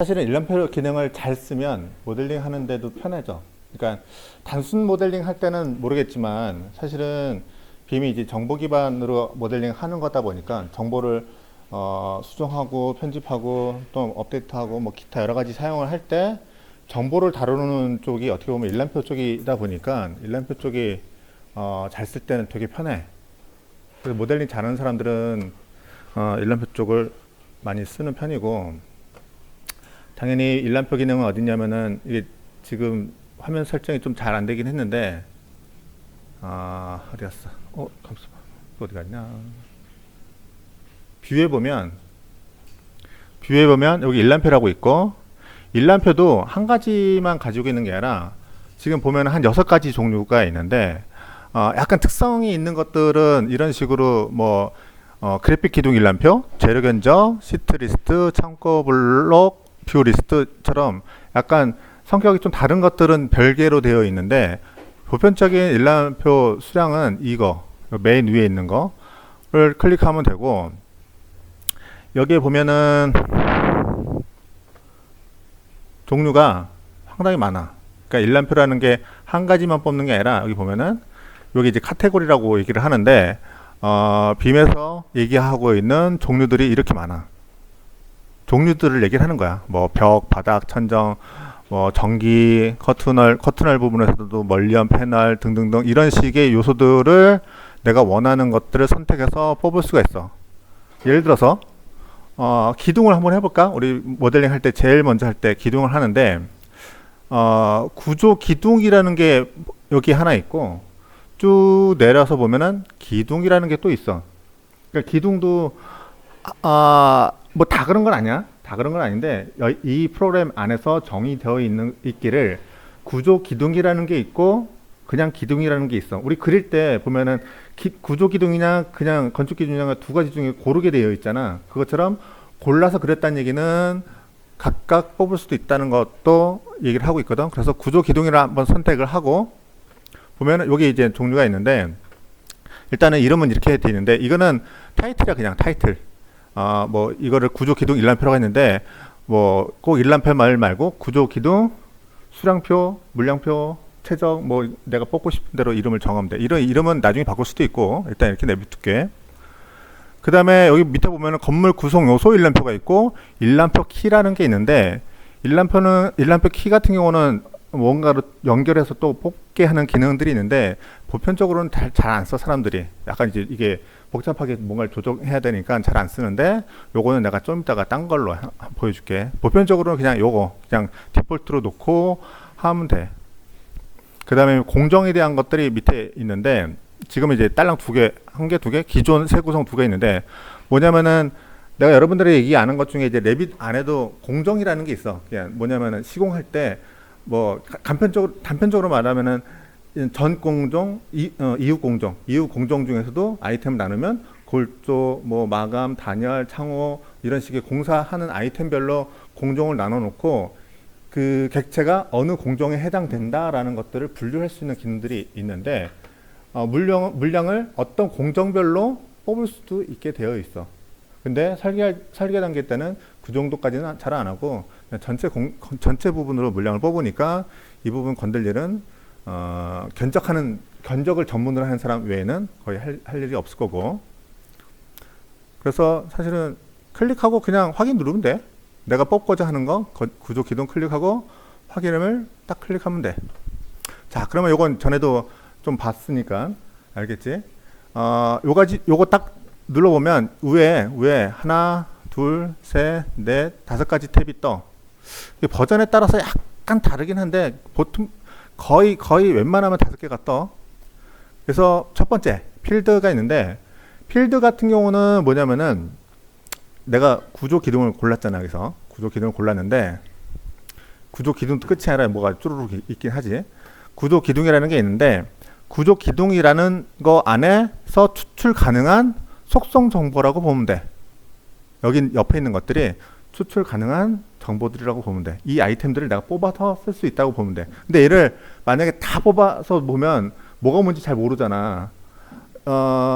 사실은 일람표 기능을 잘 쓰면 모델링 하는데도 편하죠. 그러니까 단순 모델링 할 때는 모르겠지만 사실은 빔이 이제 정보 기반으로 모델링 하는 거다 보니까 정보를 수정하고 편집하고 또 업데이트하고 뭐 기타 여러 가지 사용을 할 때 정보를 다루는 쪽이 어떻게 보면 일람표 쪽이다 보니까 일람표 쪽이 잘 쓸 때는 되게 편해. 그래서 모델링 잘하는 사람들은 일람표 쪽을 많이 쓰는 편이고, 당연히 일람표 기능은 어디냐면은 이게 지금 화면 설정이 좀 잘 안 되긴 했는데 어디 갔어? 잠시만, 어디 갔냐? 뷰에 보면 여기 일람표라고 있고, 일람표도 한 가지만 가지고 있는 게 아니라 지금 보면 한 6가지 종류가 있는데 약간 특성이 있는 것들은 이런 식으로 뭐 그래픽 기둥 일람표, 재료 견적, 시트 리스트, 창고 블록, 뷰 리스트처럼 약간 성격이 좀 다른 것들은 별개로 되어 있는데, 보편적인 일람표 수량은 이거 메인 위에 있는 거를 클릭하면 되고, 여기에 보면은 종류가 상당히 많아. 그러니까 일람표라는 게 한 가지만 뽑는 게 아니라 여기 보면은 여기 이제 카테고리라고 얘기를 하는데 빔에서 얘기하고 있는 종류들이 이렇게 많아. 종류들을 얘기를 하는 거야. 뭐 벽, 바닥, 천정, 뭐 전기, 커튼월 부분에서도 멀리언 패널 등등등 이런 식의 요소들을 내가 원하는 것들을 선택해서 뽑을 수가 있어. 예를 들어서 기둥을 한번 해볼까? 우리 모델링 할 때 제일 먼저 할 때 기둥을 하는데 구조 기둥이라는 게 여기 하나 있고, 쭉 내려서 보면은 기둥이라는 게 또 있어. 그러니까 기둥도 뭐 다 그런 건 아니야. 다 그런 건 아닌데 이 프로그램 안에서 정의되어 있기를 구조 기둥이라는 게 있고 그냥 기둥이라는 게 있어. 우리 그릴 때 보면은 구조 기둥이냐 그냥 건축 기둥이냐 두 가지 중에 고르게 되어 있잖아. 그것처럼 골라서 그렸다는 얘기는 각각 뽑을 수도 있다는 것도 얘기를 하고 있거든. 그래서 구조 기둥이라 한번 선택을 하고 보면은 여기 이제 종류가 있는데, 일단은 이름은 이렇게 되어 있는데 이거는 타이틀이야. 그냥 타이틀. 뭐 이거를 구조 기둥 일람표라고 했는데 뭐 꼭 일람표 말 말고 구조 기둥, 수량표, 물량표, 최적 뭐 내가 뽑고 싶은 대로 이름을 정하면 돼. 이런 이름은 나중에 바꿀 수도 있고 일단 이렇게 내비둘게. 그 다음에 여기 밑에 보면은 건물 구성 요소 일람표가 있고 일람표 키라는 게 있는데, 일람표 키 같은 경우는 뭔가로 연결해서 또 뽑게 하는 기능들이 있는데 보편적으로는 잘 안 써. 사람들이 약간 이제 이게 복잡하게 뭔가를 조정해야 되니까 잘 안 쓰는데, 요거는 내가 좀 이따가 딴 걸로 보여줄게. 보편적으로는 그냥 요거 그냥 디폴트로 놓고 하면 돼. 그 다음에 공정에 대한 것들이 밑에 있는데, 지금 이제 딸랑 한 개, 두 개, 기존 세 구성 두 개 있는데, 뭐냐면은 내가 여러분들이 얘기 안 한 것 중에 이제 레빗 안에도 공정이라는 게 있어. 그냥 뭐냐면은 시공할 때 뭐 단편적으로 말하면은 전 공정, 이후 공정 중에서도 아이템을 나누면 골조, 뭐 마감, 단열, 창호 이런 식의 공사하는 아이템별로 공정을 나눠 놓고 그 객체가 어느 공정에 해당된다라는 것들을 분류할 수 있는 기능들이 있는데, 물량을 어떤 공정별로 뽑을 수도 있게 되어 있어. 근데 설계 단계 때는 그 정도까지는 잘 안 하고 그냥 전체 부분으로 물량을 뽑으니까 이 부분 건들 일은 견적을 전문으로 하는 사람 외에는 거의 할 일이 없을 거고, 그래서 사실은 클릭하고 그냥 확인 누르면 돼. 내가 뽑고자 하는 거 구조 기둥 클릭하고 확인을 딱 클릭하면 돼. 자, 그러면 요건 전에도 좀 봤으니까 알겠지? 요거 딱 눌러보면 위에 하나, 둘, 셋, 넷, 5가지 탭이 떠. 버전에 따라서 약간 다르긴 한데 보통 거의 웬만하면 5개가 떠. 그래서 첫 번째 필드가 있는데, 필드 같은 경우는 뭐냐면은 내가 구조 기둥을 골랐잖아. 그래서 구조 기둥을 골랐는데, 구조 기둥도 끝이 아니라 뭐가 쭈루룩 있긴 하지. 구조 기둥이라는 게 있는데, 구조 기둥이라는 거 안에서 추출 가능한 속성 정보라고 보면 돼. 여기 옆에 있는 것들이 추출 가능한 정보들이라고 보면 돼. 이 아이템들을 내가 뽑아서 쓸 수 있다고 보면 돼. 근데 얘를 만약에 다 뽑아서 보면 뭐가 뭔지 잘 모르잖아.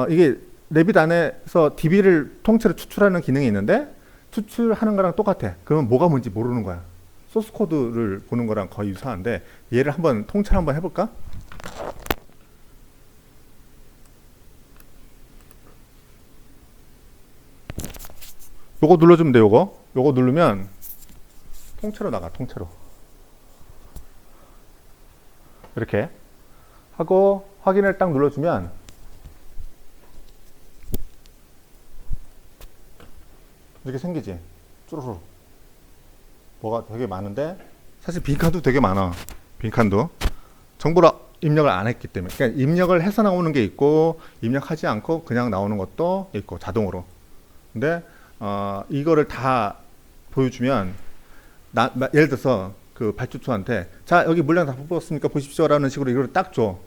이게 레빗 안에서 DB를 통째로 추출하는 기능이 있는데 추출하는 거랑 똑같아. 그러면 뭐가 뭔지 모르는 거야. 소스 코드를 보는 거랑 거의 유사한데 얘를 한번 통찰 한번 해볼까? 요거 눌러주면 돼. 요거 누르면 통째로 나가. 통째로 이렇게 하고 확인을 딱 눌러주면 이렇게 생기지. 쭈루루 뭐가 되게 많은데 사실 빈칸도 되게 많아. 빈칸도 정보를 입력을 안 했기 때문에. 그러니까 입력을 해서 나오는 게 있고 입력하지 않고 그냥 나오는 것도 있고 자동으로. 근데 이거를 다 보여주면 예를 들어서 그 발주처한테 자 여기 물량 다 뽑았으니까 보십시오 라는 식으로 이걸 딱 줘.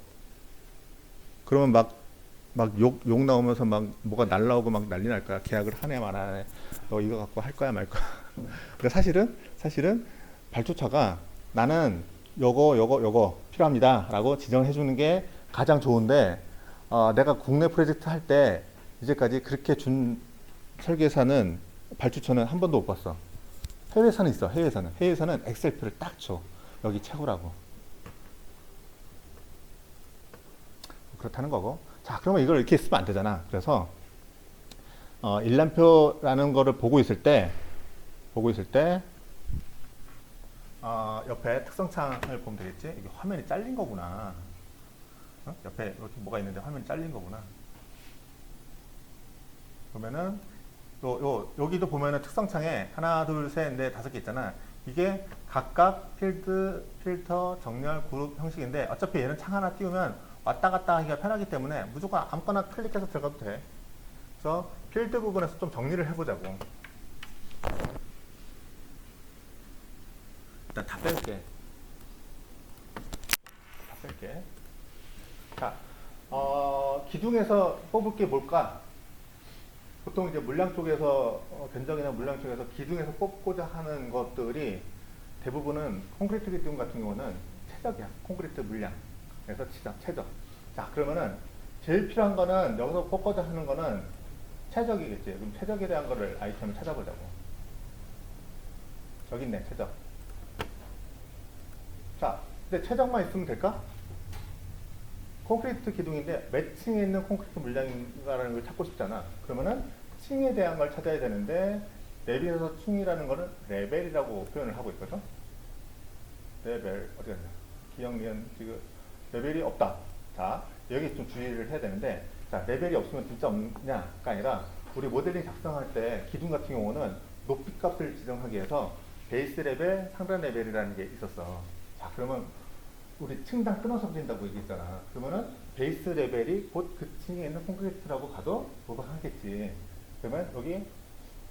그러면 막 욕 나오면서 막 뭐가 날라오고 막 난리 날 거야. 계약을 하네 말 하네. 너 이거 갖고 할 거야 말 거야. 그러니까 사실은 발주처가 나는 요거 필요합니다 라고 지정해 주는 게 가장 좋은데 내가 국내 프로젝트 할 때 이제까지 그렇게 준 설계사는 발주처는 한 번도 못 봤어. 해외에서는 있어. 해외에서는 엑셀표를 딱 줘. 여기 최고라고. 그렇다는 거고. 자, 그러면 이걸 이렇게 쓰면 안 되잖아. 그래서 일람표라는 거를 보고 있을 때 옆에 특성창을 보면 되겠지. 이게 화면이 잘린 거구나. 옆에 이렇게 뭐가 있는데 화면이 잘린 거구나. 그러면은 여기도 보면은 특성창에 하나, 둘, 셋, 넷, 다섯 개 있잖아. 이게 각각 필드, 필터, 정렬, 그룹 형식인데 어차피 얘는 창 하나 띄우면 왔다 갔다 하기가 편하기 때문에 무조건 아무거나 클릭해서 들어가도 돼. 그래서 필드 부분에서 좀 정리를 해보자고. 일단 다 뺄게. 자, 기둥에서 뽑을 게 뭘까? 보통 이제 물량 쪽에서 견적이나 물량 쪽에서 기둥에서 뽑고자 하는 것들이 대부분은 콘크리트 기둥 같은 경우는 최적이야. 콘크리트 물량. 그래서 최적. 자, 그러면은 제일 필요한 거는 여기서 뽑고자 하는 거는 최적이겠지. 그럼 최적에 대한 거를 아이템을 찾아보자고. 여기 있네, 최적. 자, 근데 최적만 있으면 될까? 콘크리트 기둥인데 몇 층에 있는 콘크리트 물량인가라는 걸 찾고 싶잖아. 그러면은 층에 대한 걸 찾아야 되는데 내비에서 층이라는 거는 레벨이라고 표현을 하고 있거든. 레벨 어디 갔냐? 기억, 니은, 지금 레벨이 없다. 자, 여기 좀 주의를 해야 되는데, 자, 레벨이 없으면 진짜 없냐가 아니라 우리 모델링 작성할 때 기둥 같은 경우는 높이 값을 지정하기 위해서 베이스 레벨, 상단 레벨이라는 게 있었어. 자, 그러면 우리 층당 끊어서 그린다고 얘기했잖아. 그러면은 베이스 레벨이 곧 그 층에 있는 콘크리트라고 가도 무방하겠지. 그러면 여기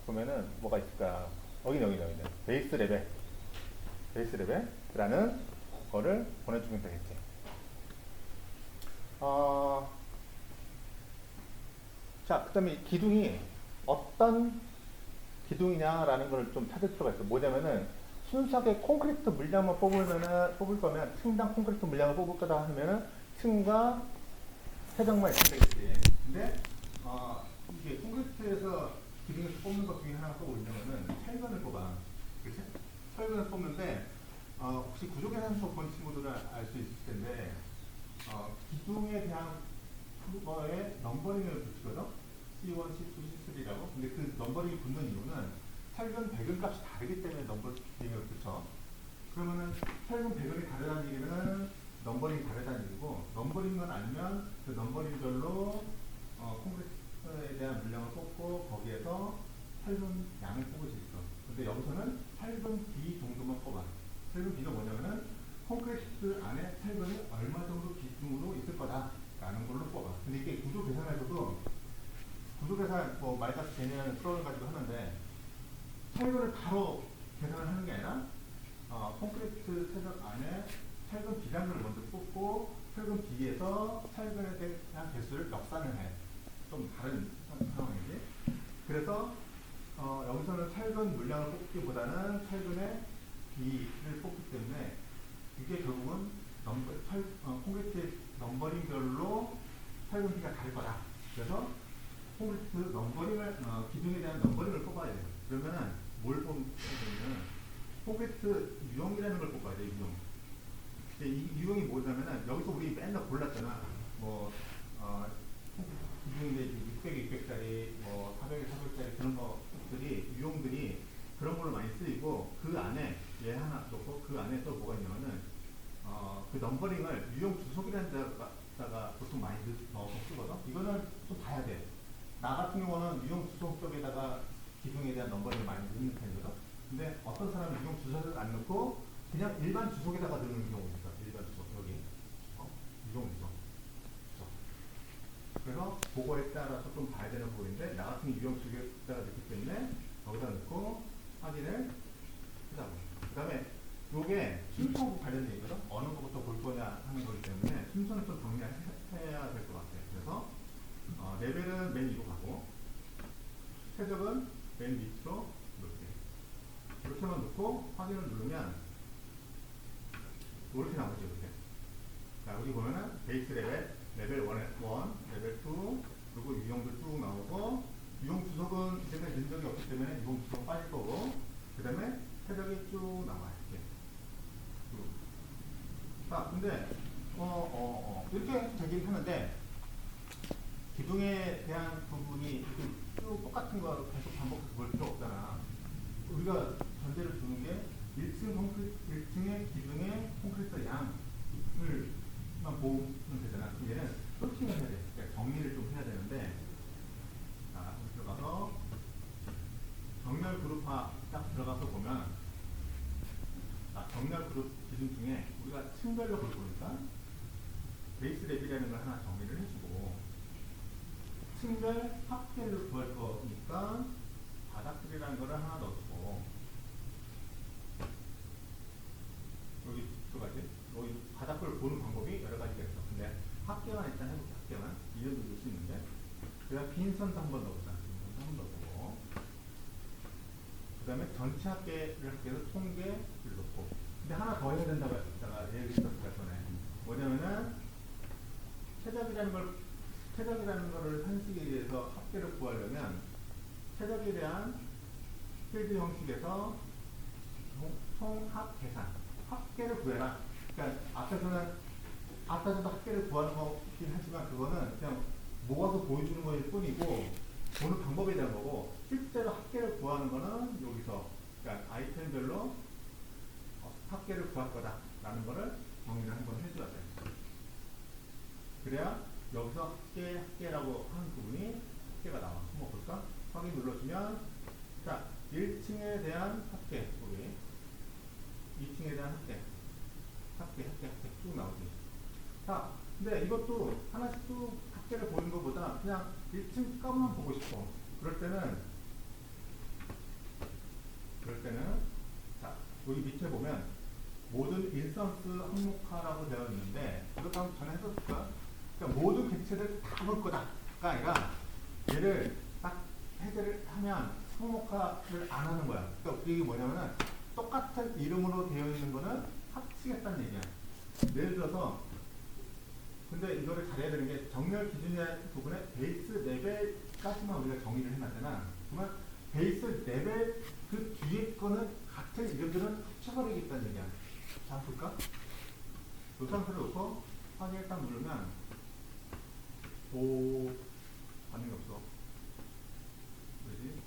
보면은 뭐가 있을까? 여기. 베이스 레벨이라는 거를 보내주면 되겠지. 자, 그 다음에 기둥이 어떤 기둥이냐라는 걸 좀 찾을 필요가 있어. 뭐냐면은 순수하게 콘크리트 물량만 뽑을 거면 층당 콘크리트 물량을 뽑을 거다 하면은 층과 세정만 있으면 되겠지. 근데 이게 콘크리트에서 기둥에서 뽑는 것 중에 하나가 또 뭐냐면은 철근을 뽑아. 그치? 철근을 뽑는데 혹시 구조계산 수업 본 친구들은 알 수 있을 텐데 기둥에 대한 거에 넘버링을 붙이거든. C1, C2, C3라고. 근데 그 넘버링이 붙는 이유는 철근, 배근 값이 다르기 때문에 넘버링을 붙여. 그러면은 철근, 배근이 다르다는 얘기는 넘버링이 다르다는 얘기고, 넘버링만 알면 그 넘버링별로 콘크리트에 대한 물량을 뽑고 거기에서 철근 양을 뽑을 수 있어. 근데 여기서는 철근 B 정도만 뽑아. 철근 B가 뭐냐면은 콘크리트 안에 철근이 얼마 정도 비중으로 있을 거다라는 걸로 뽑아. 근데 이게 구조 계산에서도 구조 계산 뭐 말같이 되는 프로그램 가지고 하는데 철근을 바로 계산을 하는 게 아니라 콘크리트 세적 안에 철근 B량을 먼저 뽑고 철근 B에서 철근에 대한 개수를 역산을 해. 좀 다른 상황이지. 그래서 여기서는 철근 물량을 뽑기보다는 철근의 B를 뽑기 때문에 이게 결국은 콘크리트 넘버링별로 철근 B가 다를 거다. 그래서 콘크리트 넘버링을 기둥에 대한 넘버링을 뽑아야 돼요. 그러면은 뭘 보면 포개트 유형이라는 걸 뽑아야 돼. 유형. 근데 이 유형이 뭐냐면은 여기서 우리 맨날 골랐잖아. 뭐 기둥인데 600에 600짜리, 뭐 400에 400짜리 그런 것들이 유형들이 그런 걸로 많이 쓰이고 그 안에 얘 하나 넣고 그 안에 또 뭐가 있냐면은 그 넘버링을 유형 주석이라는 데다가 보통 많이 넣어서 쓰거든. 이거는 좀 봐야 돼. 나 같은 경우는 유형 주석 쪽에다가 기둥에 대한 넘버링을 많이 넣는 편이거든. 근데 어떤 사람은 유형 주석을 안 넣고 그냥 일반 주석에다가 넣는 경우가 있어. 일반 주석 여기 유형 주석. 그래서 그거에 따라서 좀 봐야 되는 부분인데 나 같은 유형 주석에다가 넣기 때문에 거기다 넣고 확인을 하자고. 그 다음에 요게 순서하고 관련된 얘기거든. 어느 것부터 볼 거냐 하는 거기 때문에 순서는 좀 정리해야 될 것 같아. 그래서 레벨은 맨 위로 가고 최적은 맨 밑으로 놓을게. 이렇게만 놓고 확인을 누르면 이렇게 나오죠. 이렇게. 자, 여기 보면은 베이스 레벨, 레벨 1, 레벨 2, 그리고 유형들 쭉 나오고 유형 주석은 이제까지 넣은 적이 없기 때문에 유형 주석은 빠질 거고 그 다음에 최적이 쭉 나와요. 이렇게. 자, 근데 이렇게 되긴 하는데 기둥에 대한 부분이 이렇게 쭉 똑같은 거 계속 반복해서 볼 필요 없잖아. 우리가 전제를 두는 게 1층의 기둥의 콘크리트 양을만 보면 되잖아. 그럼 얘는 소팅을 해야 돼. 그러니까 정리를 좀 해야 되는데, 자, 들어가서 정렬 그룹화 딱 들어가서 보면, 자, 정렬 그룹 기둥 중에 우리가 층별로 볼 거니까 베이스 랩이라는 걸 하나 정리를 해주고, 층별 합계를 구할 거니까 바닥들이라는 거를 하나 넣고 여기 두 가지 여기 바닥을 보는 방법이 여러 가지가 있어. 근데 합계만 일단 해볼게. 합계만 이런 넣을 수 있는데 그다음 빈선도 한번 넣어보자. 빈선도 한번 넣어보고 그 다음에 전체 합계를 하기 위해서 통계를 넣고 근데 하나 더 해야 된다고 했다가 얘기했었을 전에 뭐냐면은 최적이라는 거를 한식에 의해서 합계를 구하려면 최적에 대한 필드 형식에서 총합 계산, 합계를 구해라. 그러니까 앞에서도 합계를 구하는 거긴 하지만 그거는 그냥 모아서 보여주는 거일 뿐이고 보는 방법에 대한 거고 실제로 합계를 구하는 거는 여기서 그러니까 아이템별로 합계를 구할 거다라는 거를 정리를 한번 해줘야 돼. 그래야 여기서 합계라고 하는 부분이 합계가 나와. 한번 볼까? 확인 눌러주면 자 1층에 대한 합계 여기 2층에 대한 합계 쭉 나오지. 자 근데 이것도 하나씩 쭉 합계를 보는 것보다 그냥 1층 값만 보고 싶어. 그럴 때는 자 여기 밑에 보면 모든 인스턴스 항목화라고 되어 있는데 이것도 한번 전에 해줬을까? 그러니까 모든 객체들 다 볼 거다가 아니라 얘를 딱 해제를 하면 항목화를 안 하는 거야. 그러니까 이게 뭐냐면은 똑같은 이름으로 되어 있는 거는 합치겠다는 얘기야. 예를 들어서 근데 이거를 잘해야 되는 게 정렬 기준이라는 부분에 베이스 레벨까지만 우리가 정의를 해놨잖아. 그러면 베이스 레벨 그 뒤에 거는 같은 이름들은 합쳐버리겠다는 얘기야. 자, 볼까? 이 상태로 놓고 확인 딱 누르면 오 반응이 없어. 왜지?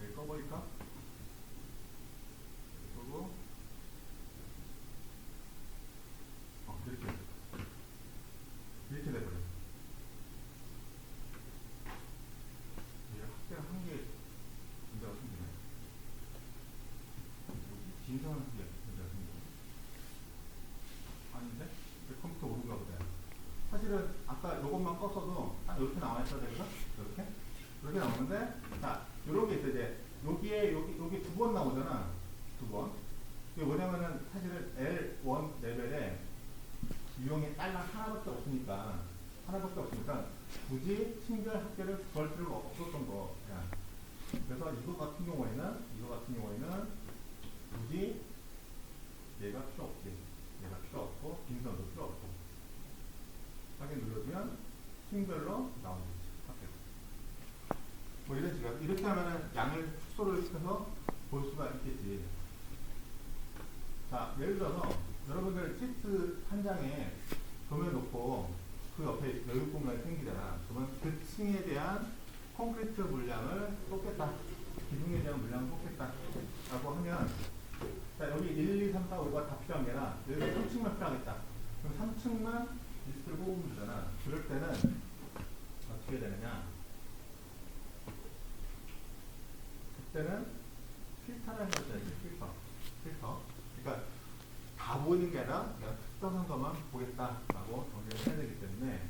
여기 꺼버릴까? 그리고 이렇게 돼버려. 이게 학대가 한개 문제가 생기네. 진성한 게 문제가 생기네. 아닌데? 왜 컴퓨터 오른가 보다. 사실은 아까 이것만 껐어도 딱 이렇게 나와 있어야 되거든? 이렇게 나오는데, 자, 요런 게 있어, 이제. 여기 두 번 나오잖아. 두 번. 이게 뭐냐면은 사실은 L1 레벨에 유형이 딸랑 하나밖에 없으니까 굳이 층별 합계를 구할 필요가 없었던 거야. 그래서 이거 같은 경우에는 굳이 얘가 필요 없고 빈선도 필요 없고 확인 눌러주면 층별로 나오는 거지. 합계. 뭐 이런 식으로 이렇게 하면은 양을 축소를 시켜서 볼 수가 있겠지. 자, 예를 들어서 여러분들 시트 한 장에 도면 놓고 그 옆에 여유 공간이 생기잖아. 그러면 그 층에 대한 콘크리트 물량을 쏟겠다. 기둥에 대한 물량을 쏟겠다. 라고 하면, 자, 여기 1, 2, 3, 4, 5가 다 필요한 게 아니라 여기 3층만 필요하겠다. 그럼 3층만 리스트를 뽑으면 되잖아. 그럴 때는 어떻게 되느냐. 그때는 필터라는 것이 있어요. 필터. 그러니까 다 보이는 게 아니라 내가 특정한 것만 보겠다라고 정리를 해야 되기 때문에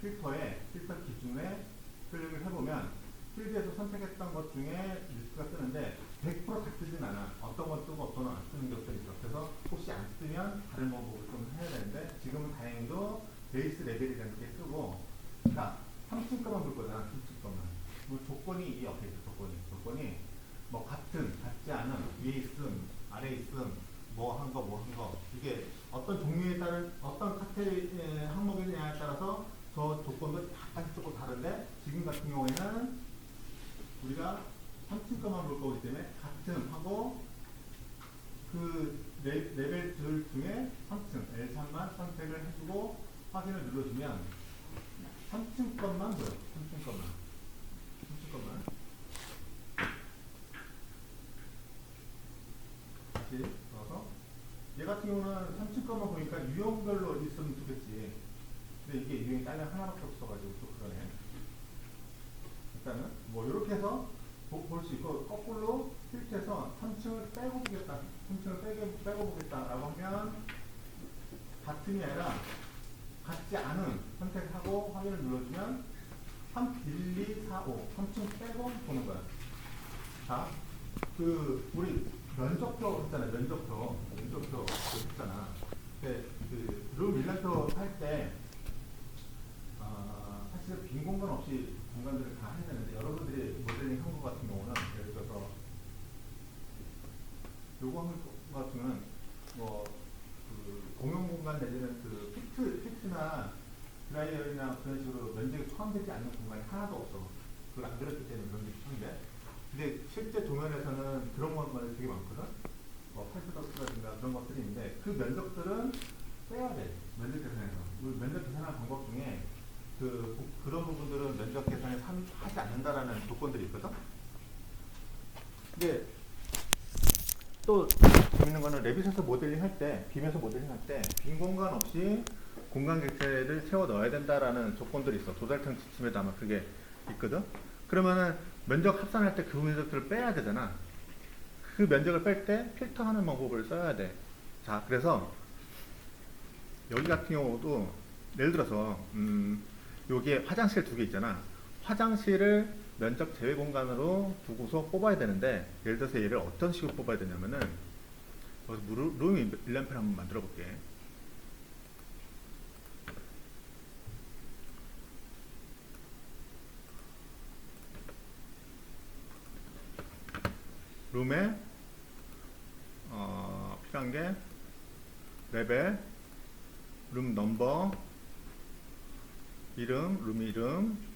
필터 기준에 클릭을 해보면 필드에서 선택했던 것 중에 리스트가 뜨는데 100%다 뜨진 않아. 어떤 건 뜨고 어떤 건 안 뜨는 것들이 있어. 그래서 혹시 안 뜨면 다른 방법을 좀 해야 되는데 지금은 다행히도 베이스 레벨이라는 게 뜨고, 자, 3층 것만 볼 거잖아. 3층 것만. 뭐 조건이 이 옆에 있어. 조건이 뭐 같지 않은, 위에 있음, 아래 있음, 뭐 한 거. 이게 어떤 종류에 따른, 어떤 카테고리 항목이냐에 따라서 저 조건도 약간 조금 다른데, 지금 같은 경우에는 우리가 3층 것만 볼 거기 때문에 같은 하고 그 레벨들 중에 3층, L3만 선택을 해주고 확인을 눌러주면 3층 것만 보여. 3층 것만. 다시 넣어서 얘 같은 경우는 3층 것만 보니까 유형별로 있으면 좋겠지. 근데 이게 유형이 딸려 하나밖에 없어가지고 또 그러네. 일단은 뭐 이렇게 해서 볼 수 있고, 거꾸로 필트에서 3층을 빼고 보겠다. 3층을 빼고 보겠다라고 하면 같음이 아니라 같지 않은 선택하고 확인을 눌러주면 1, 2, 4, 5 3층 빼고 보는 거야. 자, 그 우리 면적표 했잖아요. 면적표 했잖아. 룸 일란표 할 때 사실 빈 공간 없이 공간들을 다 해야 되는데, 여러분들이 모델링 한 것 같은 경우는 예를 들어서 요거 한 것 같은 경우는 뭐 그 공용 공간 내지는 그 피트나 드라이어나 그런 식으로 면적이 포함되지 않는 공간이 하나도 없어. 그걸 안 그렸기 때문에 그런 게 필요한데, 근데 실제 도면에서는 그런 것만 되게 많거든. 뭐 팔스더스라든가 그런 것들이 있는데 그 면적들은 빼야 돼. 면적 계산에서. 면적 계산하는 방법 중에 그런 부분들은 면적 계산에 하지 않는다라는 조건들이 있거든. 근데 또 재밌는 거는 레빗에서 모델링 할 때, 빔에서 모델링 할 때 빈 공간 없이 공간 객체를 채워 넣어야 된다라는 조건들이 있어. 도달형 지침에도 아마 그게 있거든. 그러면은 면적 합산할 때 그 면적들을 빼야 되잖아. 그 면적을 뺄 때 필터하는 방법을 써야 돼. 자, 그래서 여기 같은 경우도 예를 들어서 여기에 화장실 2개 있잖아. 화장실을 면적 제외 공간으로 두고서 뽑아야 되는데, 예를 들어서 얘를 어떤 식으로 뽑아야 되냐면은 여기서 룸 일람표를 한번 만들어 볼게. 룸에 필요한 게 레벨, 룸 넘버, 이름, 룸 이름,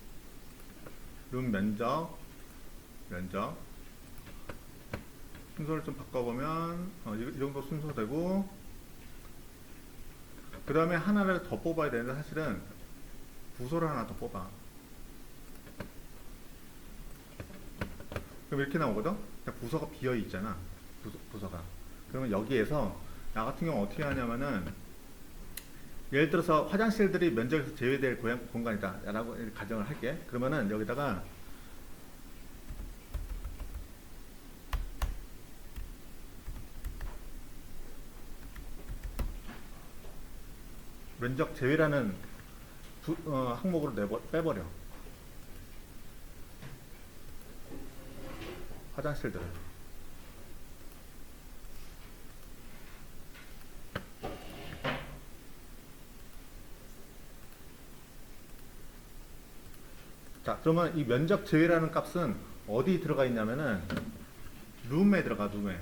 룸 면적. 순서를 좀 바꿔보면 이 정도 순서 되고, 그 다음에 하나를 더 뽑아야 되는데 사실은 부서를 하나 더 뽑아. 그럼 이렇게 나오거든? 부서가 비어 있잖아. 부서가. 그러면 여기에서 나 같은 경우 어떻게 하냐면은, 예를 들어서 화장실들이 면적에서 제외될 공간이다 라고 가정을 할게. 그러면은 여기다가 면적 제외라는 항목으로 빼버려. 화장실들을. 자, 그러면 이 면적 제외라는 값은 어디 들어가 있냐면은 룸에 들어가. 룸에.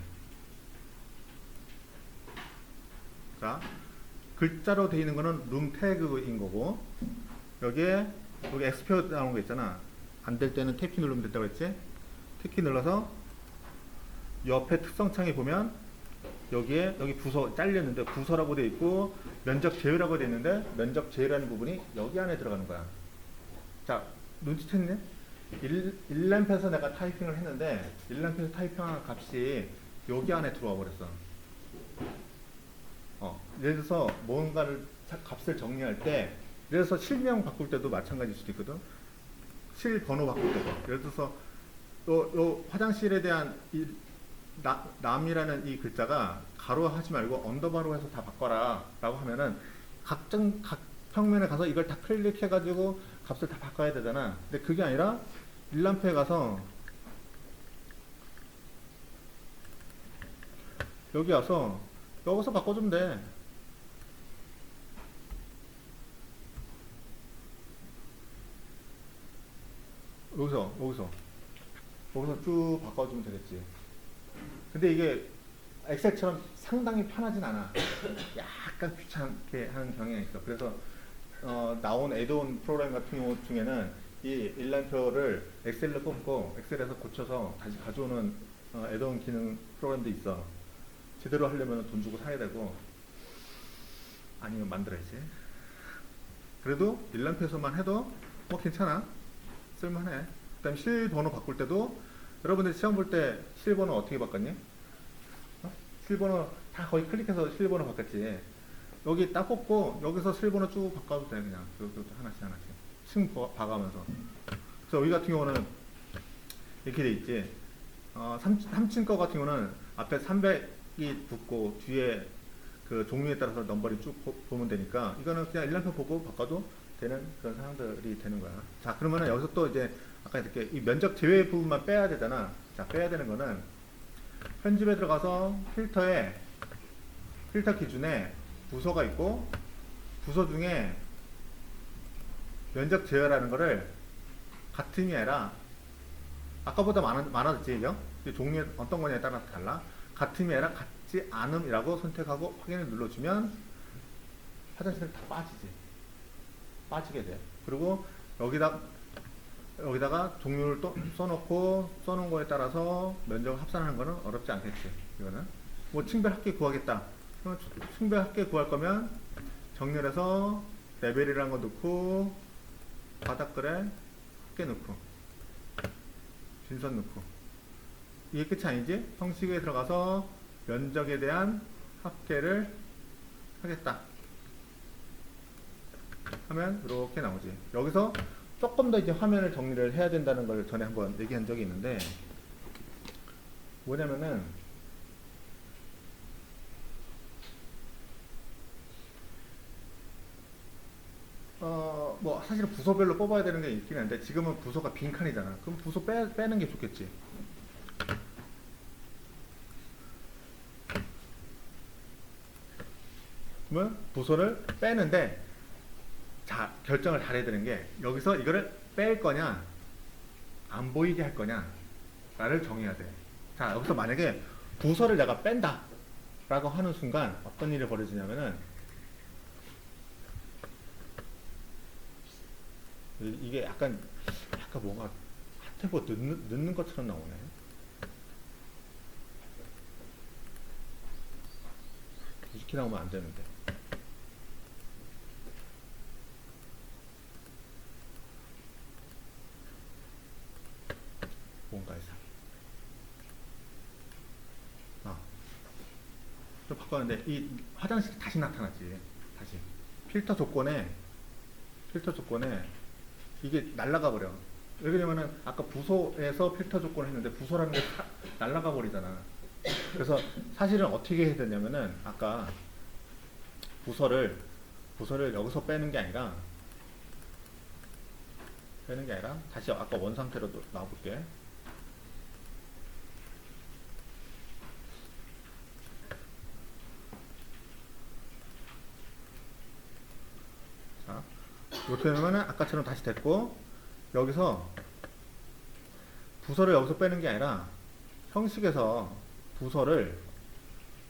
자, 글자로 되어 있는 거는 룸 태그인 거고, 여기 X표 나오는 거 있잖아. 안 될 때는 탭키 누르면 된다고 했지? 탭키 눌러서 옆에 특성창에 보면 여기에 여기 부서 잘렸는데 부서라고 돼 있고 면적 제외라고 돼 있는데 면적 제외라는 부분이 여기 안에 들어가는 거야. 자, 눈치챘네? 1램프에서 내가 타이핑을 했는데 1램프에서 타이핑한 값이 여기 안에 들어와 버렸어. 예를 들어서 뭔가를 값을 정리할 때 예를 들어서 실명 바꿀 때도 마찬가지일 수도 있거든. 실 번호 바꿀 때도 예를 들어서 요 화장실에 대한 이 남이라는 이 글자가 가로 하지 말고 언더바로 해서 다 바꿔라 라고 하면은 각 평면에 가서 이걸 다 클릭해 가지고 값을 다 바꿔야 되잖아. 근데 그게 아니라 1람프에 가서 여기 와서 여기서 바꿔주면 돼. 여기서 쭉 바꿔주면 되겠지. 근데 이게 엑셀처럼 상당히 편하진 않아. 약간 귀찮게 하는 경향이 있어. 그래서 나온 애드온 프로그램 같은 경우 중에는 이 일란표를 엑셀로 뽑고 엑셀에서 고쳐서 다시 가져오는 애드온 기능 프로그램도 있어. 제대로 하려면 돈 주고 사야 되고 아니면 만들어야지. 그래도 일란표에서만 해도 뭐 괜찮아. 쓸만해. 그 다음에 실번호 바꿀 때도 여러분들 시험 볼 때 실번호 어떻게 바꿨니? 실번호 다 거의 클릭해서 실번호 바꿨지. 여기 딱 뽑고 여기서 실번호 쭉 바꿔도 돼. 그냥 여기도 하나씩 층 봐가면서. 그래서 여기 같은 경우는 이렇게 돼 있지. 3층 거 같은 경우는 앞에 300이 붙고 뒤에 그 종류에 따라서 넘버링 쭉 보면 되니까 이거는 그냥 1람표 보고 바꿔도 되는 그런 상황들이 되는 거야. 자, 그러면은 여기서 또 이제 아까 이렇게 이 면적 제외 부분만 빼야 되잖아. 자, 빼야 되는 거는 편집에 들어가서 필터 기준에 부서가 있고 부서 중에 면적 제외라는 거를 같음이 아니라 아까보다 많아졌지, 그죠? 종류에 어떤 거냐에 따라서 달라. 같음이 아니라 같지 않음이라고 선택하고 확인을 눌러주면 화장실은 다 빠지게 돼. 그리고 여기다가 종류를 또 써놓고 써놓은 거에 따라서 면적을 합산하는 거는 어렵지 않겠지. 이거는 뭐 층별 합계 구하겠다. 그러면 층별 합계 구할 거면 정렬해서 레벨이라는 거 넣고 바닥글에 합계 넣고 진선 넣고 이게 끝이 아니지. 형식에 들어가서 면적에 대한 합계를 하겠다 하면 이렇게 나오지. 여기서 조금 더 이제 화면을 정리를 해야 된다는 걸 전에 한번 얘기한 적이 있는데 뭐냐면은 뭐 사실은 부서별로 뽑아야 되는 게 있긴 한데 지금은 부서가 빈칸이잖아. 그럼 부서 빼는 게 좋겠지. 그러면 부서를 빼는데 자, 결정을 잘해야 되는 게 여기서 이거를 뺄 거냐 안 보이게 할 거냐 라를 정해야 돼. 자, 여기서 만약에 부서를 내가 뺀다 라고 하는 순간 어떤 일이 벌어지냐면은 이게 약간 뭔가 핫테보 넣는 것처럼 나오네. 이렇게 나오면 안 되는데. 뭔가 이상. 좀 바꿨는데 이 화장실이 다시 나타났지. 다시 필터 조건에 이게 날라가 버려. 왜 그러냐면은 아까 부서에서 필터 조건을 했는데 부서라는 게 날라가 버리잖아. 그래서 사실은 어떻게 해야 되냐면은 아까 부서를 여기서 빼는 게 아니라 다시 아까 원 상태로 놔볼게. 자, 이렇게 하면은 아까처럼 다시 됐고 여기서 부서를 여기서 빼는 게 아니라 형식에서 부서를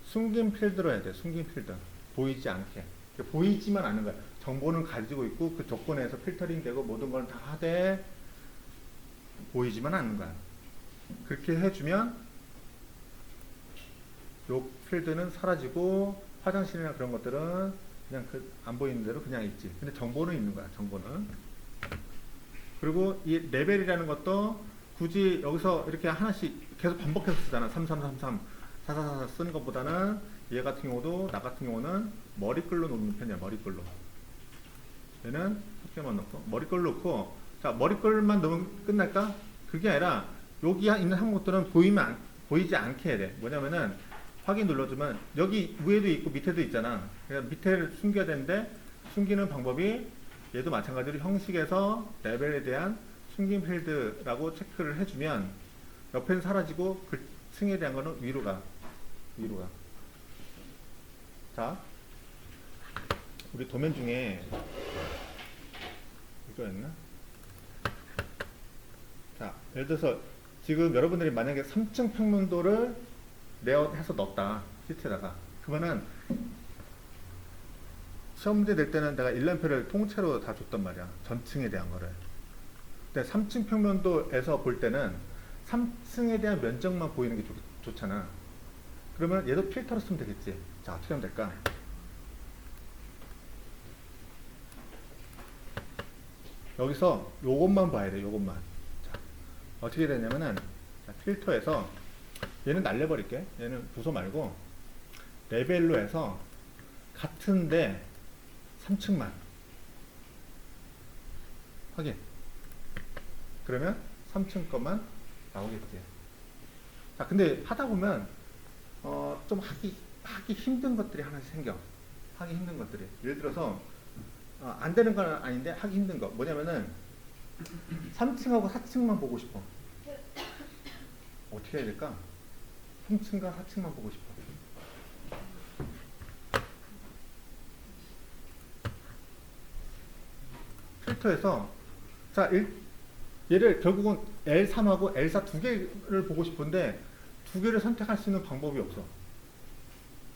숨긴 필드로 해야 돼. 숨긴 필드. 보이지 않게. 보이지만 않는 거야. 정보는 가지고 있고 그 조건에서 필터링 되고 모든 걸 다 하되 보이지만 않는 거야. 그렇게 해주면 요 필드는 사라지고 화장실이나 그런 것들은 그냥 안 보이는 대로 그냥 있지. 근데 정보는 있는 거야. 정보는. 그리고 이 레벨이라는 것도 굳이 여기서 이렇게 하나씩 계속 반복해서 쓰잖아. 3333, 4444 쓰는 것보다는 얘 같은 경우도 나 같은 경우는 머리글로 놓는 편이야. 머리글로. 얘는 숫자만 넣고 머리글로 넣고, 자 머리글만 넣으면 끝날까? 그게 아니라 여기 있는 항목들은 보이지 않게 해야 돼. 뭐냐면은 확인 눌러주면 여기 위에도 있고 밑에도 있잖아. 그러니까 밑에를 숨겨야 되는데 숨기는 방법이 얘도 마찬가지로 형식에서 레벨에 대한 숨긴 필드라고 체크를 해주면 옆에는 사라지고 그 층에 대한 거는 위로 가. 자, 우리 도면 중에 이거였나? 자, 예를 들어서 지금 여러분들이 만약에 3층 평면도를 레이아웃해서 넣었다. 시트에다가. 그러면은 시험 문제 낼 때는 내가 일람표를 통째로 다 줬단 말이야. 전층에 대한 거를. 근데 3층 평면도에서 볼 때는 3층에 대한 면적만 보이는 게 좋잖아. 그러면 얘도 필터로 쓰면 되겠지. 자, 어떻게 하면 될까? 여기서 요것만 봐야 돼. 요것만. 자, 어떻게 되냐면은 자, 필터에서 얘는 날려버릴게. 얘는 부숴 말고 레벨로 해서 같은데 3층만 확인. 그러면 3층 것만 나오겠지. 자, 근데 하다 보면 좀 하기 힘든 것들이 하나씩 생겨. 하기 힘든 것들이. 예를 들어서 안 되는 건 아닌데 하기 힘든 거. 뭐냐면은 3층하고 4층만 보고 싶어. 어떻게 해야 될까? 3층과 4층만 보고 싶어. 필터에서 자, 얘를 결국은 L3하고 L4 두 개를 보고 싶은데 두 개를 선택할 수 있는 방법이 없어.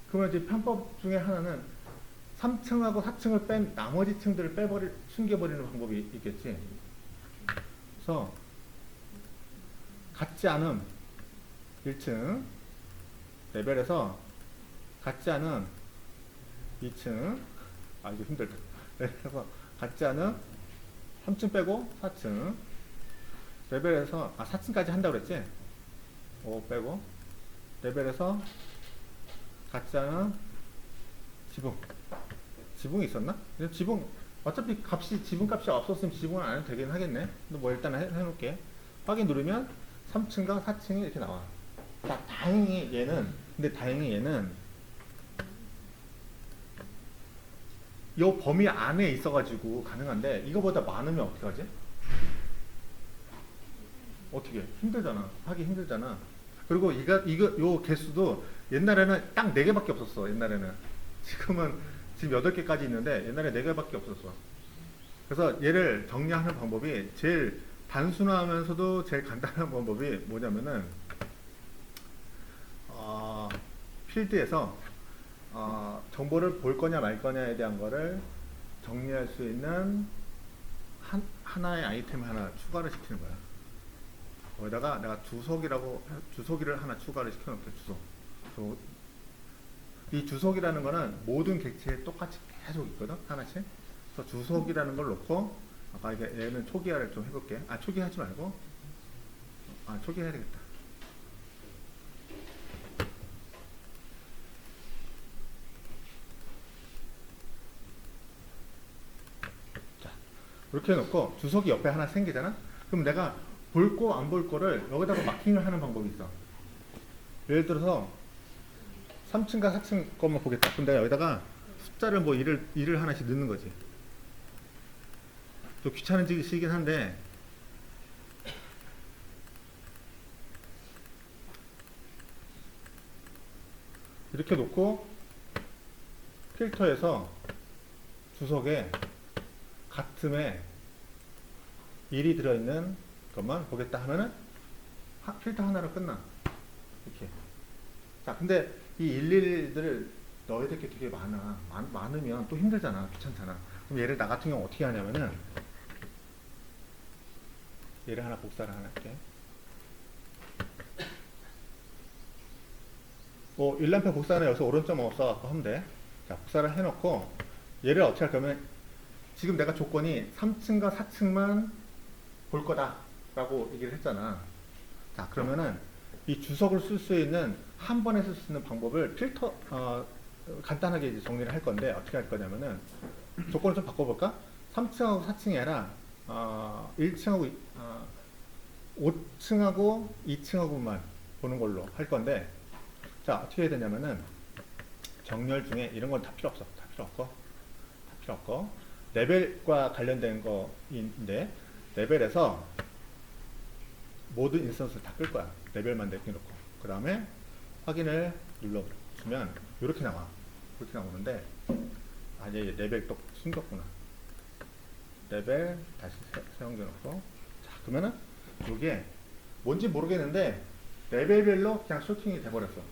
그러면 이제 편법 중에 하나는 3층하고 4층을 뺀 나머지 층들을 숨겨버리는 방법이 있겠지. 그래서 같지 않은 1층 레벨에서 같지 않은 2층, 아 이거 힘들다. 그래서 같지 않은 3층 빼고 4층 레벨에서 4층까지 한다고 그랬지? 5 빼고 레벨에서 같지 않은 지붕이 있었나? 지붕 어차피 지붕값이 없었으면 지붕은 안 해도 되긴 하겠네. 근데 뭐 일단 해놓을게. 확인 누르면 3층과 4층이 이렇게 나와. 자, 다행히 얘는 이 범위 안에 있어가지고 가능한데 이거보다 많으면 어떻게 하지? 어떻게? 힘들잖아. 하기 힘들잖아. 그리고 요 개수도 옛날에는 딱 4개밖에 없었어. 옛날에는. 지금 8개까지 있는데 옛날에 4개밖에 없었어. 그래서 얘를 정리하는 방법이 제일 단순하면서도 제일 간단한 방법이 뭐냐면은 필드에서 정보를 볼 거냐 말 거냐에 대한 거를 정리할 수 있는 하나의 아이템 하나 추가를 시키는 거야. 거기다가 내가 주소기를 하나 추가를 시켜놓을게. 이 주소기라는 거는 모든 객체에 똑같이 계속 있거든. 하나씩. 그래서 주소기라는 걸 놓고 아까 얘는 초기화를 좀 해볼게. 초기화하지 말고 초기화해야 되겠다. 이렇게 해놓고 주석이 옆에 하나 생기잖아? 그럼 내가 볼 거 안 볼 거를 여기다가 마킹을 하는 방법이 있어. 예를 들어서 3층과 4층 것만 보겠다. 그럼 내가 여기다가 숫자를 뭐 일을 하나씩 넣는 거지. 좀 귀찮은 짓이긴 한데 이렇게 놓고 필터에서 주석에 같음에 1이 들어있는 것만 보겠다 하면은 필터 하나로 끝나. 이렇게. 자, 근데 이 111들을 넣어야 될 게 되게 많으면 또 힘들잖아. 귀찮잖아. 그럼 얘를 나 같은 경우 어떻게 하냐면은 얘를 하나 복사를 하나 할게. 뭐 1람표 복사는 여기서 오른쪽 마우스 써갖고 하면 돼. 자, 복사를 해놓고 얘를 어떻게 할 거면 지금 내가 조건이 3층과 4층만 볼 거다 라고 얘기를 했잖아. 자, 그러면은 이 주석을 쓸 수 있는 한 번에 쓸 수 있는 방법을 간단하게 이제 정리를 할 건데 어떻게 할 거냐면은 조건을 좀 바꿔볼까? 3층하고 4층이 아니라 1층하고 5층하고 2층하고만 보는 걸로 할 건데, 자, 어떻게 해야 되냐면은 정렬 중에 이런 건 다 필요 없어. 다 필요 없고 레벨과 관련된 거인데 레벨에서 모든 인스턴스를 다 끌 거야. 레벨만 내놓고 그 다음에 확인을 눌러주면 이렇게 나와. 이렇게 나오는데 얘 레벨 또 숨겼구나. 레벨 다시 사용돼 놓고, 자, 그러면은 이게 뭔지 모르겠는데 레벨별로 그냥 쇼팅이 돼버렸어.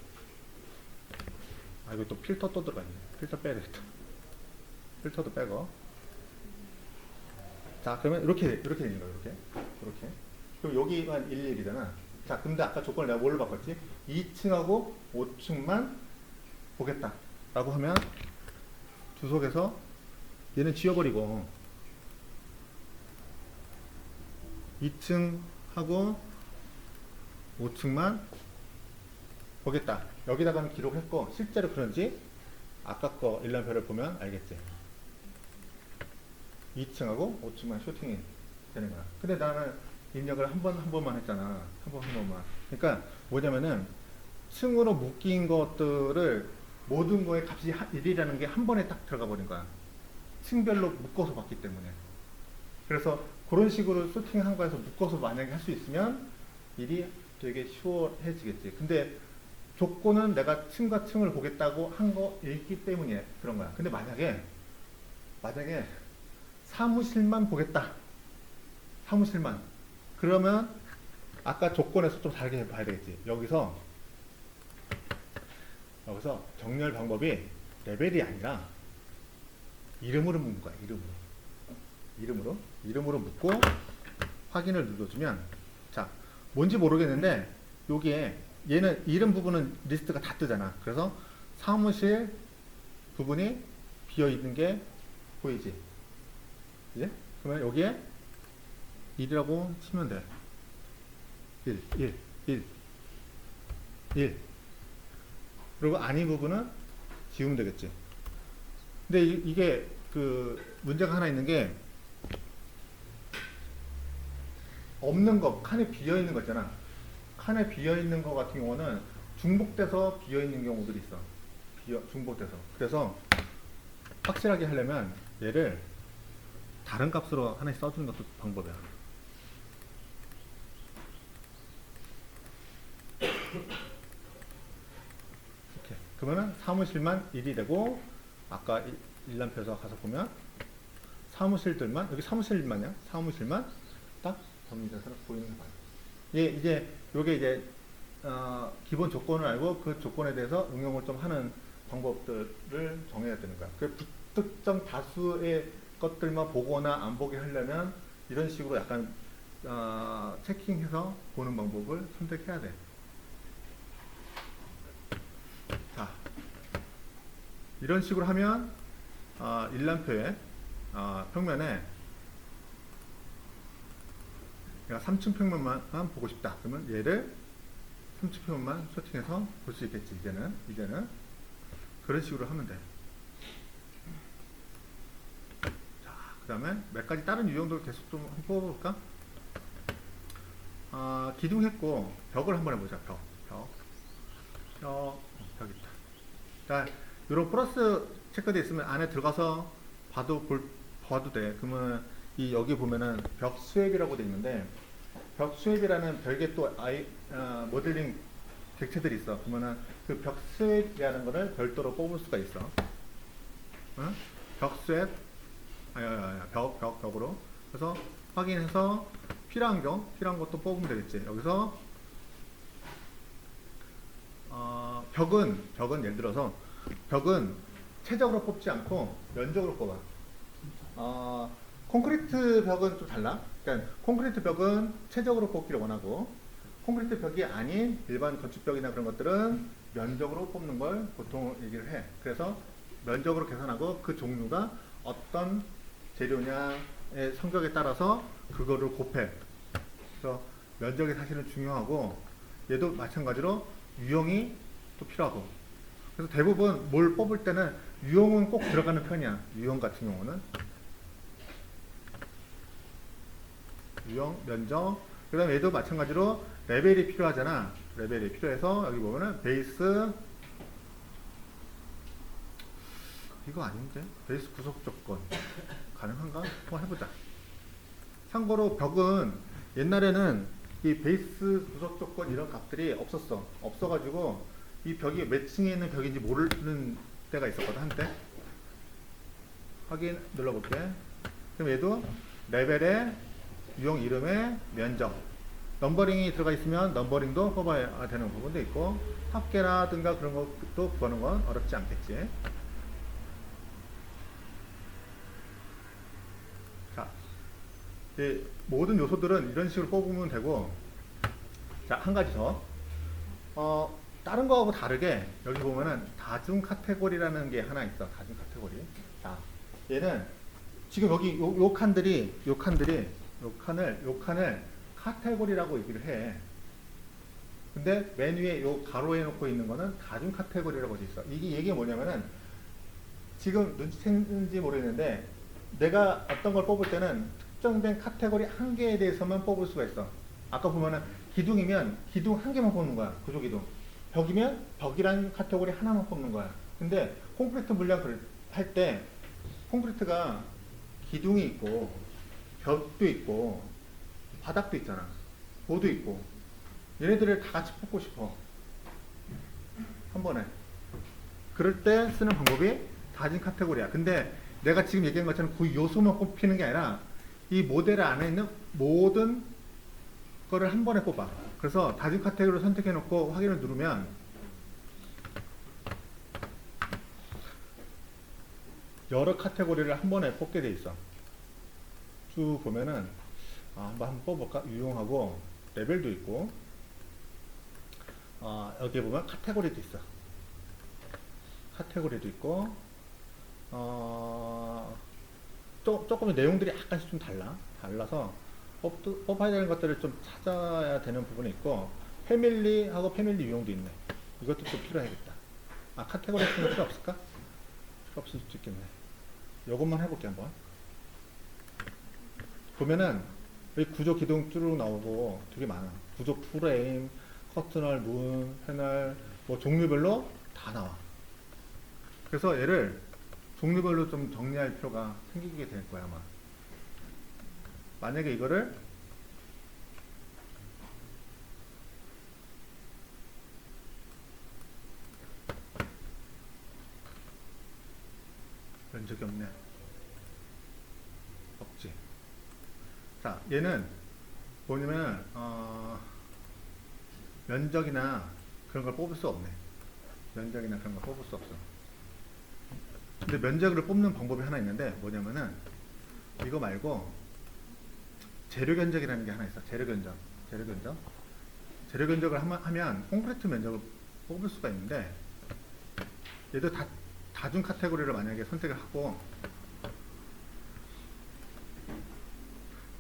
이거 또 필터 또 들어가 있네. 필터 빼야 되겠다. 필터도 빼고. 자, 그러면 이렇게 되는 거예요. 이렇게. 그럼 여기가 11이잖아. 자, 근데 아까 조건을 내가 뭘로 바꿨지? 2층하고 5층만 보겠다 라고 하면 주석에서 얘는 지워버리고 2층하고 5층만 보겠다. 여기다가는 기록했고 실제로 그런지 아까 거 일람표를 보면 알겠지. 2층하고 5층만 쇼팅이 되는 거야. 근데 나는 입력을 한 번만 했잖아. 한 번만. 그러니까 뭐냐면은 층으로 묶인 것들을 모든 거에 값이 1이라는 게 한 번에 딱 들어가 버린 거야. 층별로 묶어서 봤기 때문에. 그래서 그런 식으로 쇼팅한 거에서 묶어서 만약에 할 수 있으면 일이 되게 쉬워지겠지. 근데 조건은 내가 층과 층을 보겠다고 한 거이기 때문에 그런 거야. 근데 만약에 사무실만 보겠다. 사무실만. 그러면 아까 조건에서 좀 다르게 봐야 되겠지. 여기서 정렬 방법이 레벨이 아니라 이름으로 묶는 거야. 이름으로 묶고 확인을 눌러주면, 자, 뭔지 모르겠는데 여기에 얘는 이름 부분은 리스트가 다 뜨잖아. 그래서 사무실 부분이 비어 있는 게 보이지? 이제 그러면 여기에 1이라고 치면 돼. 1. 그리고 아닌 부분은 지우면 되겠지. 근데 이게 그 문제가 하나 있는 게 없는 거, 칸에 비어 있는 거 있잖아. 칸에 비어 있는 거 같은 경우는 중복돼서 비어 있는 경우들이 있어. 중복돼서. 그래서 확실하게 하려면 얘를 다른 값으로 하나씩 써주는 것도 방법이야. 이렇게. 그러면은 사무실만 1이 되고, 아까 일람표에서 가서 보면 사무실들만, 여기 사무실만이야. 사무실만 딱 정리돼서 보이는 거야. 요게 이제 기본 조건을 알고 그 조건에 대해서 응용을 좀 하는 방법들을 정해야 되는 거야. 그 특정 다수의 것들만 보거나 안 보게 하려면 이런 식으로 약간 체킹해서 보는 방법을 선택해야 돼. 자, 이런 식으로 하면 일람표의 평면에 내가 3층 평면만 보고 싶다. 그러면 얘를 3층 평면만 쇼팅해서 볼 수 있겠지. 이제는 그런 식으로 하면 돼. 자, 그 다음에 몇 가지 다른 유형들 계속 좀 한번 뽑아볼까? 기둥 했고 벽을 한번 해보자. 벽 있다. 자, 이런 플러스 체크되어 있으면 안에 들어가서 봐도 돼. 그러면 여기 보면은 벽 스왑이라고 되어 있는데, 벽 스왑이라는 별개 또 모델링 객체들이 있어. 그러면은 그 벽 스왑이라는 거를 별도로 뽑을 수가 있어. 응? 벽 스왑, 벽으로. 그래서 확인해서 필요한 것도 뽑으면 되겠지. 여기서 벽은 예를 들어서 벽은 최적으로 뽑지 않고 면적으로 뽑아. 콘크리트 벽은 좀 달라. 그러니까 콘크리트 벽은 최적으로 뽑기를 원하고 콘크리트 벽이 아닌 일반 건축벽이나 그런 것들은 면적으로 뽑는 걸 보통 얘기를 해. 그래서 면적으로 계산하고 그 종류가 어떤 재료냐의 성격에 따라서 그거를 곱해. 그래서 면적이 사실은 중요하고 얘도 마찬가지로 유형이 또 필요하고. 그래서 대부분 뭘 뽑을 때는 유형은 꼭 들어가는 편이야. 유형 같은 경우는 유형, 면적. 그 다음에 얘도 마찬가지로 레벨이 필요하잖아. 레벨이 필요해서 여기 보면은 베이스 이거 아닌데? 베이스 구속 조건 가능한가? 한번 해보자. 참고로 벽은 옛날에는 이 베이스 구속 조건 이런 값들이 없어가지고 이 벽이 몇 층에 있는 벽인지 모르는 때가 있었거든 한때. 확인 눌러볼게. 그럼 얘도 레벨에 유형 이름에 면적 넘버링이 들어가 있으면 넘버링도 뽑아야 되는 부분도 있고 합계라든가 그런 것도 구하는 건 어렵지 않겠지. 자, 이 모든 요소들은 이런 식으로 뽑으면 되고, 자, 한 가지 더. 다른 거하고 다르게 여기 보면은 다중 카테고리라는 게 하나 있어. 다중 카테고리. 자, 얘는 지금 여기 요 칸을 카테고리라고 얘기를 해. 근데 맨 위에 요 가로에 놓고 있는 거는 다중 카테고리라고 돼 있어. 이게 얘기가 뭐냐면은 지금 눈치챘는지 모르겠는데 내가 어떤 걸 뽑을 때는 특정된 카테고리 한 개에 대해서만 뽑을 수가 있어. 아까 보면은 기둥이면 기둥 한 개만 뽑는 거야. 구조 기둥. 벽이면 벽이라는 카테고리 하나만 뽑는 거야. 근데 콘크리트 물량 할 때 콘크리트가 기둥이 있고 벽도 있고 바닥도 있잖아. 보도 있고 얘네들을 다 같이 뽑고 싶어. 한 번에. 그럴 때 쓰는 방법이 다진 카테고리야. 근데 내가 지금 얘기한 것처럼 그 요소만 뽑히는 게 아니라 이 모델 안에 있는 모든 거를 한 번에 뽑아. 그래서 다진 카테고리를 선택해 놓고 확인을 누르면 여러 카테고리를 한 번에 뽑게 돼 있어. 쭉 보면은 한번 뽑아볼까? 유형하고 레벨도 있고 여기 보면 카테고리도 있어. 카테고리도 있고 조금 내용들이 약간씩 좀 달라서 뽑아야 되는 것들을 좀 찾아야 되는 부분이 있고 패밀리하고 패밀리 유형도 있네. 이것도 좀 필요하겠다. 카테고리 같은 거 필요 없을까? 필요 없을 수도 있겠네. 이것만 해볼게 한번. 보면은 여기 구조 기둥 쭉 나오고 되게 많아. 구조 프레임, 커튼널, 문, 패널, 뭐 종류별로 다 나와. 그래서 얘를 종류별로 좀 정리할 필요가 생기게 될 거야 아마. 만약에 이거를 면적이 없네. 없지. 자, 얘는 뭐냐면 면적이나 그런 걸 뽑을 수 없네. 면적이나 그런 걸 뽑을 수 없어. 근데 면적을 뽑는 방법이 하나 있는데 뭐냐면은 이거 말고 재료 견적이라는 게 하나 있어. 재료 견적. 재료 견적을 하면 콘크리트 면적을 뽑을 수가 있는데 얘도 다중 카테고리를 만약에 선택을 하고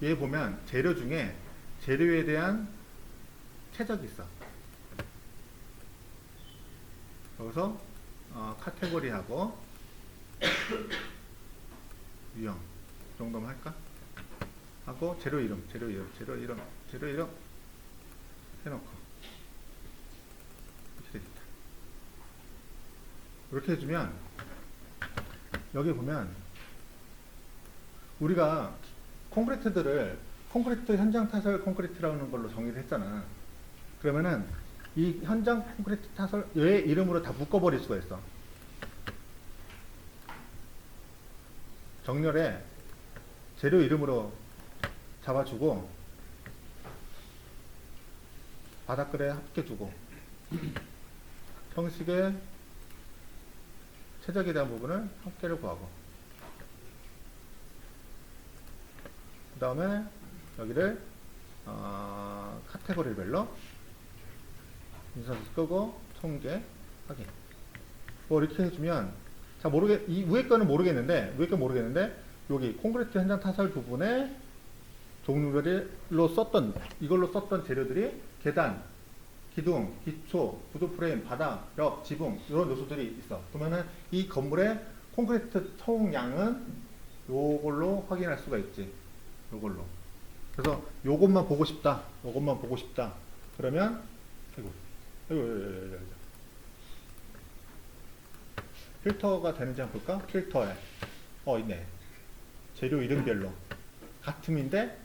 얘 보면 재료 중에 재료에 대한 최적이 있어. 여기서 카테고리하고 유형 정도만 할까? 하고 재료 이름 해놓고 이렇게 되겠다. 이렇게 해주면 여기 보면 우리가 콘크리트 현장 타설 콘크리트라는 걸로 정의를 했잖아. 그러면은 이 현장 콘크리트 타설 얘 이름으로 다 묶어버릴 수가 있어. 정렬에 재료 이름으로 잡아주고 바닥글에 합격주고 형식의 최적에 대한 부분을 합계를 구하고 그 다음에 여기를 카테고리별로 인서트 끄고 통계 확인. 뭐 이렇게 해주면 자 이 위에 거는 모르겠는데 여기 콘크리트 현장 타설 부분에 종류별로 이걸로 썼던 재료들이 계단, 기둥, 기초, 구조 프레임, 바닥, 벽, 지붕 이런 요소들이 있어. 그러면은 이 건물의 콘크리트 총량은 요걸로 확인할 수가 있지. 요걸로. 그래서 요것만 보고 싶다. 그러면 아이고. 필터가 되는지 한번 볼까? 필터에 있네. 재료 이름별로 같음인데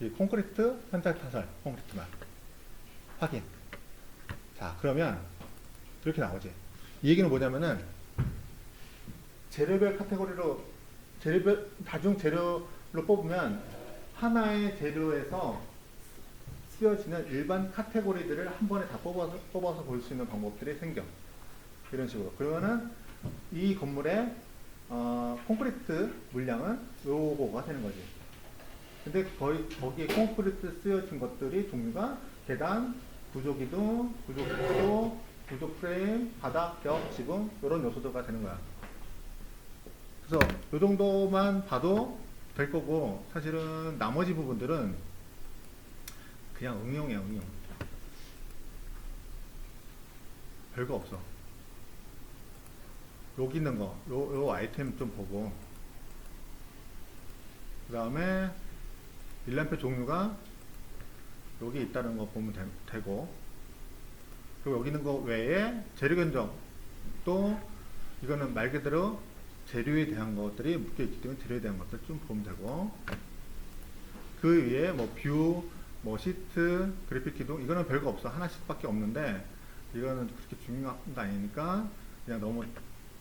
이 콘크리트 현장 타설 콘크리트만 확인. 자 그러면 이렇게 나오지. 이 얘기는 뭐냐면은 재료별 카테고리로 다중 재료로 뽑으면 하나의 재료에서 쓰여지는 일반 카테고리들을 한 번에 다 뽑아서 볼 수 있는 방법들이 생겨. 이런 식으로. 그러면은 이 건물의 콘크리트 물량은 요거가 되는 거지. 근데 거기에 콘크리트 쓰여진 것들이 종류가 계단, 구조기둥, 구조기초, 구조 프레임, 바닥, 벽, 지붕 이런 요소들가 되는 거야. 그래서 요 정도만 봐도 될 거고 사실은 나머지 부분들은 그냥 응용이야, 응용. 별거 없어. 여기 있는 거, 요 아이템 좀 보고 그 다음에 일람표 종류가 여기 있다는 거 보면 되고 그리고 여기 있는 거 외에 재료 견적 또 이거는 말 그대로 재료에 대한 것들이 묶여 있기 때문에 재료에 대한 것들 좀 보면 되고 그 위에 뭐 뷰, 뭐 시트, 그래픽 기둥 이거는 별거 없어. 하나씩밖에 없는데 이거는 그렇게 중요한 거 아니니까 그냥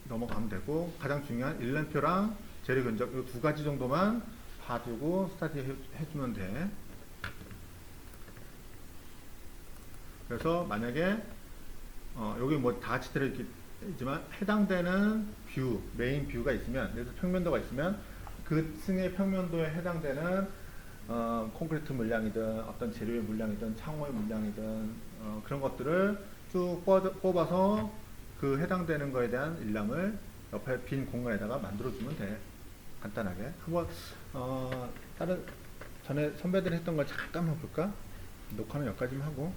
넘어가면 되고 가장 중요한 일람표랑 재료 견적 이 두 가지 정도만 봐두고 스타디 해주면 돼. 그래서 만약에 여기 뭐 다 같이 들어있지만 해당되는 뷰, 메인 뷰가 있으면 그래서 평면도가 있으면 그 층의 평면도에 해당되는 콘크리트 물량이든 어떤 재료의 물량이든 창호의 물량이든 그런 것들을 쭉 뽑아서 그 해당되는 거에 대한 일람을 옆에 빈 공간에다가 만들어주면 돼. 간단하게. 한번 다른 전에 선배들이 했던 걸 잠깐만 볼까? 녹화는 여기까지만 하고